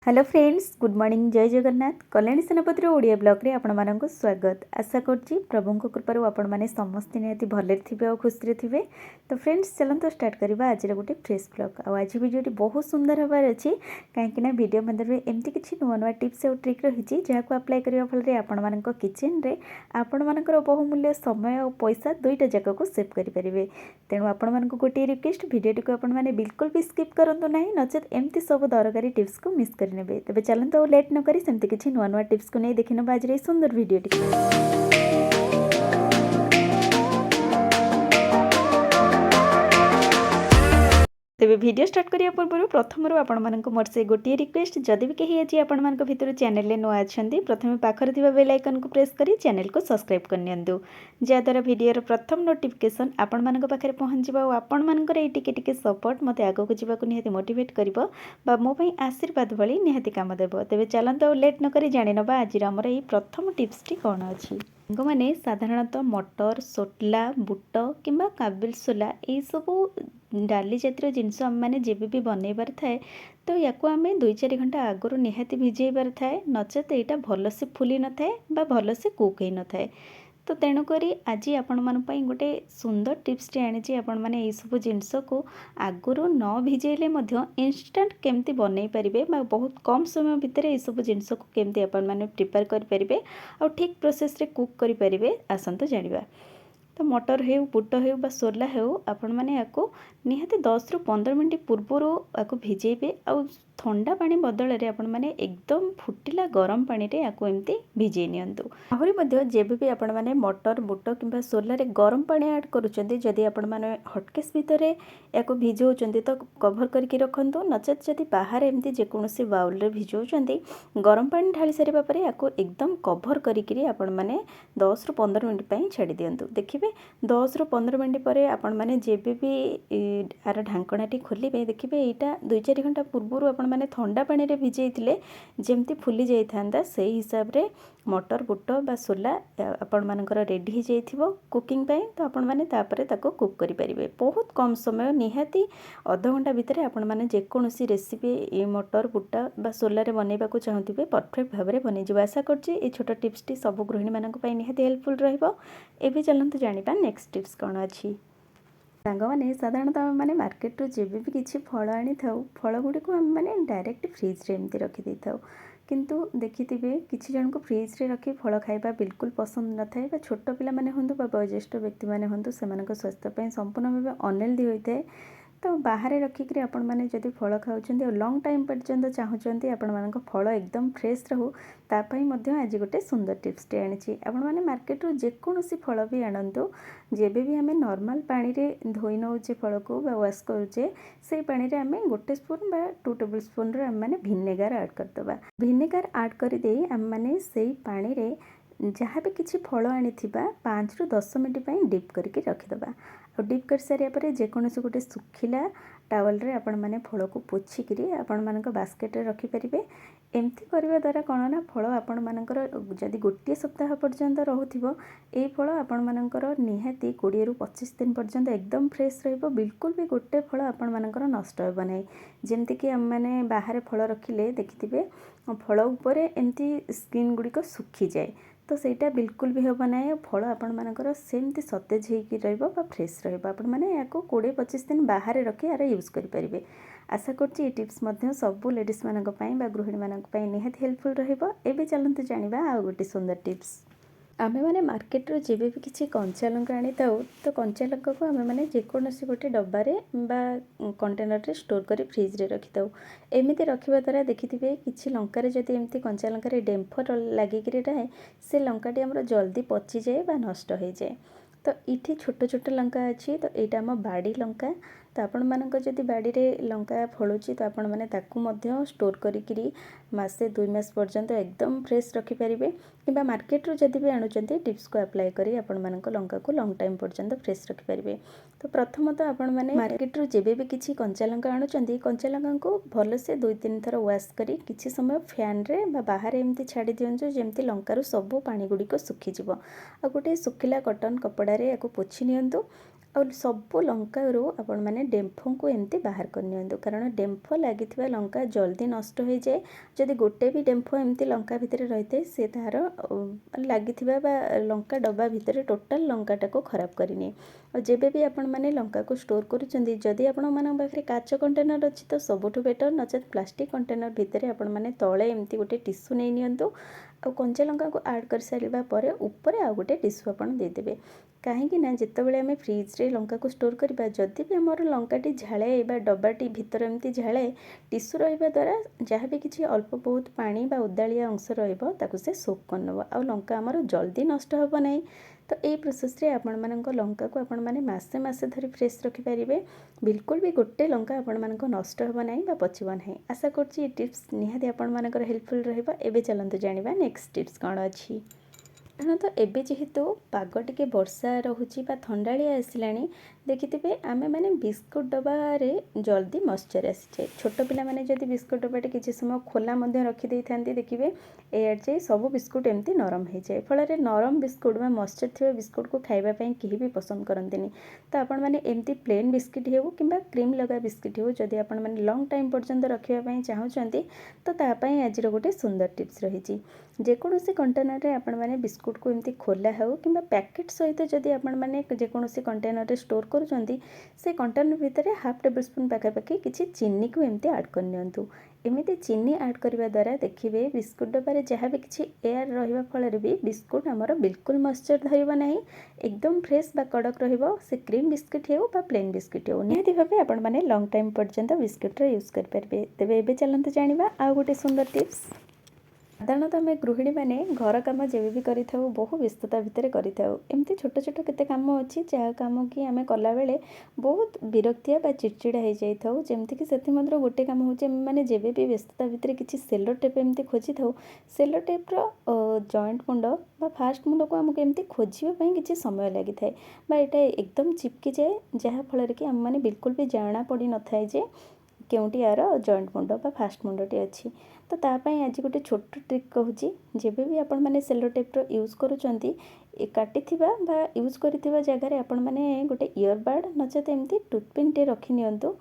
Hello friends, good morning. जय जगन्नाथ। कल्याणी सेनापति Odia blog रे आपण मानक स्वागत। आशा करछि प्रभु कृपार आपण माने समस्त निहाती भले थिबे और खुशी थिबे। तो फ्रेंड्स, चलतो स्टार्ट करबा आज गोटे फ्रेश ब्लॉग। आज वीडियो बहुत सुंदर हबार अछि कहीं वीडियो मध्य एमती किसी नुआ नुआ टिप्स और ट्रिक रही जहाँ अप्लाई करने फल आपण मानक किचन रे आपण मानकर बहुमूल्य समय और पैसा दुईटा जाक को सेव करेंगे। तेणु आपण मानक गोटे रिक्वेस्ट, वीडियो को आपण माने बिल्कुल भी स्किप करंतु नहीं, नचेत एमती सब दरकारी टिप्स को मिस कर नेबे। तबे चलंतु लेट न करी सेमती किछि नुआ नुआ टिप्स को नहीं देखिन आज रे सुंदर वीडियो टी। तेबे वीडियो स्टार्ट करिया पूर्व प्रथम आपण मानक मोर से गोटे रिक्वेस्ट, जदि भी कहीं आज आपण मानक भितर चैनल रे नुआ अछंती प्रथमे पाखर थिबा बेल आइकन को प्रेस करी चैनल को सब्सक्राइब कर नियंतु, जा द्वारा वीडियो प्रथम नोटिफिकेशन आपण मानक पाखरे पहुंच जिबा और आपण मानकर ए टिके टिके सपोर्ट मते आगो को जिबा को निहाती मोटिवेट करिवो बा मो पई आशीर्वाद भली निहाती काम देबो। तेबे चलंतो लेट न करी जानि नबा आज हमर ए प्रथम टिप्स टी कोन अछि। मैंने साधारणतः मटर, सोटला, बुट किंबा काबिल सोला यही सब डाली जातीय जिनस मैंने जब भी बनइबार थाए तो या आम 2-4 घंटा आगु निहाती भिजेबार थाए, नचेत यहाँ भलसे फुली न थाए बा भलसे कुक हो न थाए। तो तेणुक आज आपण मान गोटे सुंदर टिप्स टी आनी आपण मैंने यही सब जिनस को आगुरी न भिजेले इनस्टांट केमती बनई पारे, बहुत कम समय भितर यही सब जिनस को केमती आपण मैंने प्रिपेयर करें और ठीक प्रोसेस रे कुक करें। आसतु जानिबा। तो मटर हो, बुट हो बा सोला हो, आपण मैंने या निहाती 10 ରୁ 15 मिनट पूर्वर या भिजेबे और ठंडा पानी बदल रे आपण मैंने एकदम फुटिला गरम पानी रे याको एमती भिजे नियंतु। आहुरी मध्ये जेबे भी आपण मैंने मटर, बुट किंबा सोला रे गरम पानी ऐड करूचंती, जदि आपण मैंने हटकेस भितर याको भिजौचंती तो कवर करके रखंतु, नचेत जदि बाहर एमती जेकोसी बाउल रे भिजौचंती गरम पानी ढाली सारिबा परे याको एकदम कवर करिकरी आपण मैंने 10 ରୁ 15 मिनट पई छाडी दियंतु। देखिबे 10 ରୁ 15 मिनट परे आपण मैंने जेबे भी आर ढांकणाटी खोलिबे देखिबे एटा 2-4 घंटा पूर्व आपण मैंने ठंडा पानी रे भिजेइथिले जेमती फुली जाई थांदा सेही हिसाब रे मटर, बुट बा सोला आपण मानकर रेडी हो जाइथिबो कुकिंग पई। तो आपण माने तापरे ताको कुक करि परिबे बहुत कम समय, निहाती आधा घंटा भितर आपण माने जेकोसी रेसिपी ए मटर, बुट बा सोला रे बनेबा को चाहथिबे परफेक्ट भाबरे बनि जिवो। आशा करछि ए छोटा टिप्स टी सब गृहिणी मानक पई निहाती हेल्पफुल रहइबो। एबे चलंतु जानिबा नेक्स्ट टिप्स कोन अछि। सांगने साधारणतः आम मैंने मार्केट रू जब भी किसी फल आनी था फल गुड़ी को आम मैंने डायरेक्ट फ्रिज रे एमती रखी दे था, किंतु देखिथिबे किसी जन को फ्रिज रे रखी फल खाइबा बिल्कुल पसंद न थाए बा छोट पिला माने हंतु बा वयोज्येष्ठ व्यक्ति माने हंतु सेमानक स्वास्थ्य पे संपूर्ण भाव अनहेल्दी होइते। तो बाहर रखिक आपण मैंने जदि फल खाऊँ और लंग टाइम पर्यंत चाहूँगी आपण मानक फल एकदम फ्रेश रहू, तापाई मध्य आज गोटे सुंदर टिप्स टे आनी। आपण मैंने मार्केट रू जेकोसी फल भी आणतु, जेबे भी आम नॉर्मल पानी रे धोई नौचे फल को वाश करुचे से पानी रे आम 1 स्पून बा 2 टेबल स्पून रे आम मैंने भिनेगार ऐड करदबा। भिनेगार ऐड कर दे आम मैंने से पानी रे जहाँ भी किसी फल आनी 5 ରୁ 10 मिनट पई डिप करके रखिदबा। और डिप कर सारिया परे जेकोसी गोटे सुखिला टावल रे आपण माने फल को पोछिकरी आपण मानक बास्केट रे रखि परिबे। एमती करबा द्वारा कोन ना फल आपण मानकर जदि गोटे सप्ताह पर्यंत रहउथिबो ए फल आपण मानकर निहाती 20 ରୁ 25 दिन पर्यंत एकदम फ्रेश रहइबो। बिल्कुल भी गोटे फल आपण मानकर नष्ट होबो नै। जेमती कि हम माने बाहर फल रखिले देखिथिबे फल ऊपर एमती स्किन गुडी को सुखी जाए, तो सेटा बिल्कुल भी होबो नै। फल आपण मानकर सेमती सतेज हेकी रहइबो बा फ्रेश रहइबो। आपण माने याको 20-25 दिन बाहर रखि आर यूज करि परिबे। आशा करछि ए टिप्स मध्य सब लेडीज मानक पई बा गृहिणी मानक पई निहाती हेल्पफुल रहइबो। एबे चलंतु जानिबा आ गोटे सुंदर टिप्स। आमे माने मार्केट रो जेबे भी किसी कंचा लंका आनी थाउ तो कंचा लंका को आमे माने जेकोसी गोटे डब्बारे बा कंटेनर रे स्टोर करी फ्रिज रे रखि थाउ। एमिति रखिबा द्वारा देखिथिबे किछि लंका रे जदि एमिति कंचा लंका रे डेम्फर लागिकरी रहे से लंकाटी हमर जल्दी पची जाए बा नष्ट हो जाए। तो इठी छोट छोट लंका अच्छी, तो यहाँ आम बाड़ी लंका। तो आपण मानक जदि बाड़ी रे लंका फलुची तो आपण माने ताकू मध्य स्टोर करिकरी मासे 2 मास पर्यंत एकदम फ्रेश रखिपारे। कि मार्केट रू जदि भी आणुचंती टिप्स को अप्लाई करी आपण मानक लंका को लंग टाइम पर्यंत फ्रेश रखिपारे। तो प्रथमतः आपण माने मार्केट रू जेबे भी किछि कंचा लंका आणुचंती कंचा लंका को भलसे 2-3 थर वाश करी किछि समय फैन रे बा बाहर एमती छाड़ी दियंजो जेमती लंका रू सब पानी गुडी को सुखी जिवो। आ गोटे सुखिला कॉटन कपड़ा रे याको पोछि नियंतु और सबू लंकारु आपण मैंने डेम्फों को एमती बाहर करनी कारण डेम्फो लगी लंका जल्दी नष्ट हो जाए जदि गोटे भी डेम्फो एमती लंका भितर रही है सी तार लगी लंका डब्बा भितर टोटाल लंकाटा को खराब करनी और जेबे भी आपण मैंने लंका को स्टोर करुँच आपण मान पाखे काच कंटेनर अच्छी तो सबुठ बेटर नचेत प्लास्टिक कंटेनर भितर आपण मैंने तले एमती गोटे टिश्यू नहीं नियंतु आ कंचा लंका को ऐड कर सारा पर ऊपर आ गोटे टिश्यू आपण देदेवे कहीं ना जितेबाला आम फ्रिज्रे लंका को स्टोर करवा जदि भी आमर लंकाटी झाड़े डब्बाटी भितर एमती झाड़े टिश्यू रहा द्वारा जहाँ भी किसी अल्प बहुत पानी बा उदालिया अंश रहा से सोक कर नब आ लंका आमर जल्दी नष्ट हेब ना तो यही प्रोसेस आपण मान लंका को आपण मैंने मसे मसे धरी फ्रेश रखिपारे बिल्कुल भी गोटे लंका आपण मान नष्ट हेब ना पचब ना आशा कर टिप्स निहाती आपण मानकर हेल्पफुल रहा चलते जाना नेक्स्ट टिप्स कौन अच्छी तो एबे जेहेतु पाग टिके वर्षा रोचे थंडाड़िया आसला देखिथे आम मैंने बिस्कुट डब्बारे जल्दी मॉइस्चर आसी जाए छोट पिला माने जदि बिस्कुट डब्बाटे किसी समय खोला रखिदे था देखिए एड जाए सब बिस्कुट एमती नरम हो जाए फल नरम बिस्कुट बा मॉइस्चर थी बिस्कुट को खावाई कहीं भी पसंद करते तो आपण मैंने एमती प्लेन बिस्किट हो कि क्रीम लगा बिस्किट हो जदि आपण मैंने लंग टाइम पर्यंत रखापी चाहते तो तापाई आज गोटे सुंदर टिप्स रही जेकोसी कंटेनर आपण मैंने बिस्कुट को एमती खोला हो कि पैकेट सहित जदि आपण मैंने जेकोसी कंटेनर स्टोर करुँच से कंटेनर भितर हाफ टेबल स्पून पाखापाखि किसी चीनी को एमती ऐड करनी एमती चीनी ऐड करने द्वारा देखिए बिस्कुट डब्बारे जहाँ भी किसी एयर रहा फल भी बिस्कुट आमर बिल्कुल मॉइस्चर धरब ना एकदम फ्रेश बा कड़क से क्रीम बिस्किट हो प्लेन बिस्किट हो निहाती भाव आपण मैंने लंग टाइम पर्यंत बिस्कुट यूज करेंगे तेरे ए चलते जाना आ गोटे सुंदर टिप्स साधारणत आम गृहिणी मैंने घर कम जब भी करूँ बहु व्यस्तता भितर करमती छोट छोट केते कम अच्छी जहाँ कम कि आम कला बेले बहुत विरक्तिया बा चिड़चिड़ा हो जाए जमती कि से गोटे कम हो मैंने जब भी व्यस्तता भितर किसी सेलो टेप एमती खोजी था सेलो टेप्र जॉइंट मुंड बा फास्ट मुंड को आमको एमती खोजापी किसी समय लगी था यहाँ एकदम चिपकी जाए जहाँफल कि आम मैंने बिल्कुल भी जाना पड़ी न था जे केउटी यार जॉइंट मुंड बा फास्ट मुंडटी अच्छी तो तापाई आज गोटे छोट ट्रिक कहूँ जब भी आपण मैंने सेलो टेप्र यूज करुँच काटी बा यूज कर जगार आपण मैंने गोटे इयरबड नचेत एमती टूथपिन टे रखी नियंतु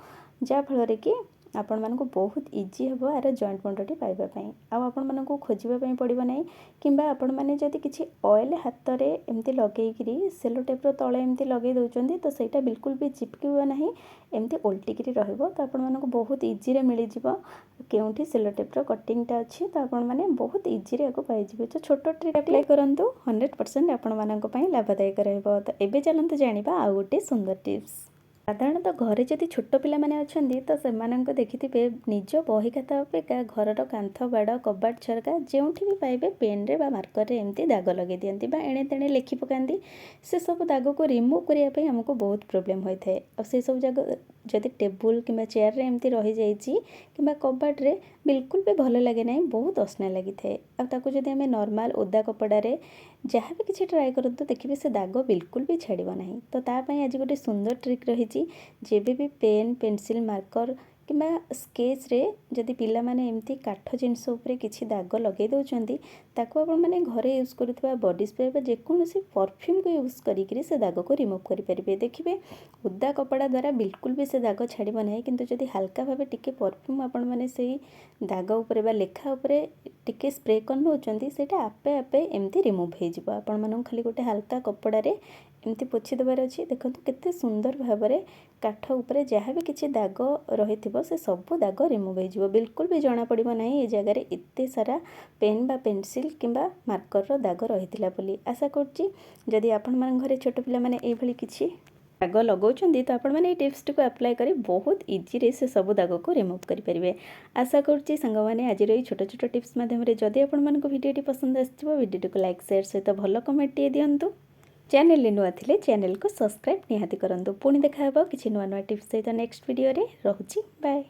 जहाँफल कि आपण मानक बहुत इजी हे यार जॉइंट मुंडटी पाइबापी आपण मानक खोजापी पड़ो ना कि आपण मैंने जदि किसी ऑयल हाथ में एमती लगे सेलो टेप्र तले एमती लगे दौरान तो सहीटा बिल्कुल भी चिपक ना एमती ओल्टिकी रहिबो तो आपण मानक बहुत इजी रे मिल जिवो केउठी सेलो टेप्र कटिंगटा अच्छी तो आपण मैंने बहुत इजी रे पाइबे तो छोट ट्रिक अप्लाई करंतु 100% आपण मानक पई लाभदायक रहइबो तो एबे चलंतु जानिबा आ गोटे सुंदर टिप्स साधारणतः घरे जदि छोट पिला माने अछंती तो सेमानंको देखिथिबे निज बही खाता अपेक्षा घरर कांथ बाड़ कबाट झरका जोठी भी पाइबे पेन रे बा मार्कर रे एमती दाग लगे दियंती बा एणे तेणे लिखि पकांती से सब दाग को रिमूव करिया पई हमको बहुत प्रॉब्लम होय थाए और से सब जगह जदि टेबुल किंबा चेयर रे एमती रही जाइछि किंबा कबाट रे बिल्कुल भी भल लगे ना बहुत असना लगी थाए आ ताको जदि आमे नॉर्मल ओदा कपड़ा रे जहाँ भी किसी ट्राए करतु देखिए से दाग बिल्कुल भी छाड़ब ना तो तापाई आज गोटे सुंदर ट्रिक रही जेबे भी पेन पेंसिल मार्कर किंबा स्केच रे जदि पिला माने एमती काठ जिनस उपरे किछि दाग लगे दउचंती ताको आपण माने घरे यूज करूथबा बॉडी स्प्रे बा जेकोनोसी परफ्यूम को यूज करिकरी से दाग को रिमूव करि परिबे देखिबे ओदा कपड़ा द्वारा बिल्कुल भी से दाग छाड़ब ना किंतु जदि हल्का भाबे टिके परफ्यूम आपण माने सेही दाग उपरे बा लेखा उपरे टिके स्प्रे कर नउचंती सेटा आपे आपे एमती रिमूव हो जिवो आपण मानन खाली गोटे हल्का कपड़ा रे एमती पोछि देबार अछि देखंतु केते सुंदर भाबरे काठ उपरे जहाँ भी किसी दाग रही से सब दाग रिमूव हो बिल्कुल भी जना पड़ो ना ये जगार एत सारा पेन बा पेंसिल किंबा मार्कर दाग रही बोली आशा करी आपण मान घरे छोट पिला माने एभली किछि दाग लगाउछंती तो आपण माने टिप्स को अप्लाई करी बहुत इजी रे से सब दाग को रिमूव करि परिबे आशा करूची संग माने आज रे छोट छोट टिप्स माध्यम रे जदि आपण मान को वीडियोटी पसंद आछिबो वीडियो को लाइक शेयर सहित भलो कमेंट टे दियंतु चैनल नुआ थिले चैनल को सब्सक्राइब निहाती करंतु पुणी देखा किछि नुआ नुआ टिप्स सहित नेक्स्ट वीडियो रे रहूची बाय।